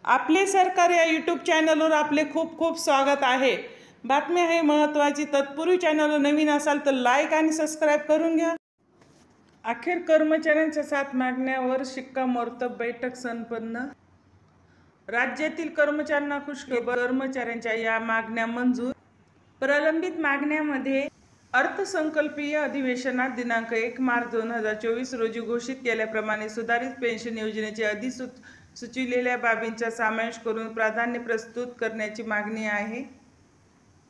आपले सरकार या यूट्यूब चॅनलवर आपले खूप खूप स्वागत आहे। बातमी आहे महत्त्वाची। तत्पूर्वी चॅनलवर नवीन असाल तर लाईक आणि सबस्क्राईब करून घ्या। अखेर कर्मचाऱ्यांच्या 7 मागण्यावर शिक्कामोर्तब, बैठक संपन्न। राज्यातील कर्मचाऱ्यांना खुशखबर, कर्मचाऱ्यांच्या या मागण्या मंजूर। प्रलंबित मागण्यामध्ये अर्थसंकल्पीय अधिवेशनात दिनांक 1 मार्च 2024 रोजी घोषित केल्याप्रमाणे सुधारित पेन्शन योजनेचे सुचविलेल्या बाबींचा समावेश करून प्राधान्य प्रस्तुत करण्याची मागणी आहे।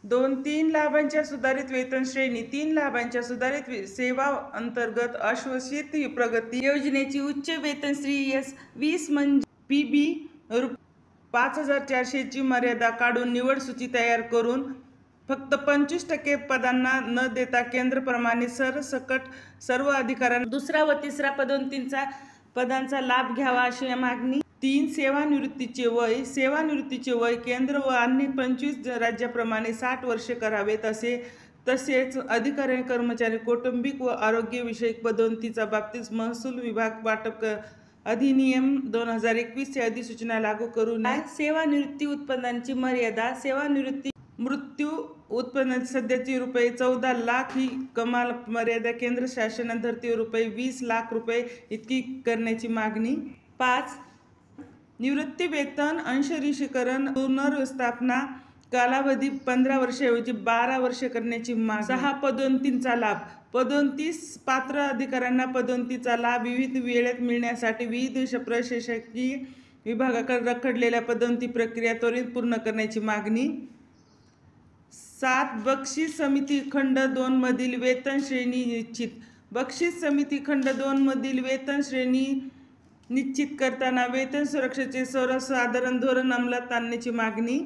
2-3 लाभांच्या सुधारित वेतन श्रेणी, 3 लाभांच्या सुधारित सेवा अंतर्गत अश्वसित प्रगती योजनेची उच्च वेतन श्रेणी S20 म्हणजे PB 5400 ची मर्यादा काढून निवड सूची तयार करून फक्त 25% पदांना न देता केंद्रप्रमाणे सरसकट सर्व अधिकाऱ्यांना दुसरा व तिसरा पदांचा लाभ घ्यावा अशी मागणी। 3 सेवानिवृत्तीचे वय, सेवानिवृत्तीचे वय केंद्र व अन्य 25 राज्याप्रमाणे 60 वर्षे करावे। तसेच अधिकारी कर्मचारी कौटुंबिक व आरोग्यविषयक पदोन्नतीच्या बाबतीत महसूल विभाग वाटप अधिनियम 2021 ची अधिसूचना लागू करू नये। सेवानिवृत्ती उत्पन्नाची मर्यादा, सेवानिवृत्ती मृत्यू उत्पन्न सध्याची ₹14 लाख ही कमाल मर्यादा केंद्र शासनाधर्तीवर ₹20 लाख इतकी करण्याची मागणी। 5 निवृत्ती वेतन अंशरीकरण पुनर्स्थापना कालावधी 15 वर्षाऐवजी 12 वर्षे करण्याची मागणी। 6 पदोन्नतीचा लाभ, पदोन्नतीस पात्र अधिकाऱ्यांना पदोन्नतीचा लाभ विविध वेळेत मिळण्यासाठी विविध प्रशासकीय विभागाकडे रखडलेल्या पदोन्नती प्रक्रिया त्वरित पूर्ण करण्याची मागणी। 7 बक्षीस समिती खंड 2 मधील वेतन श्रेणी निश्चित, बक्षीस समिती खंड 2 मधील वेतन श्रेणी निश्चित करताना वेतन सुरक्षेचे सर्वसाधारण धोरण अंमलात आणण्याची मागणी।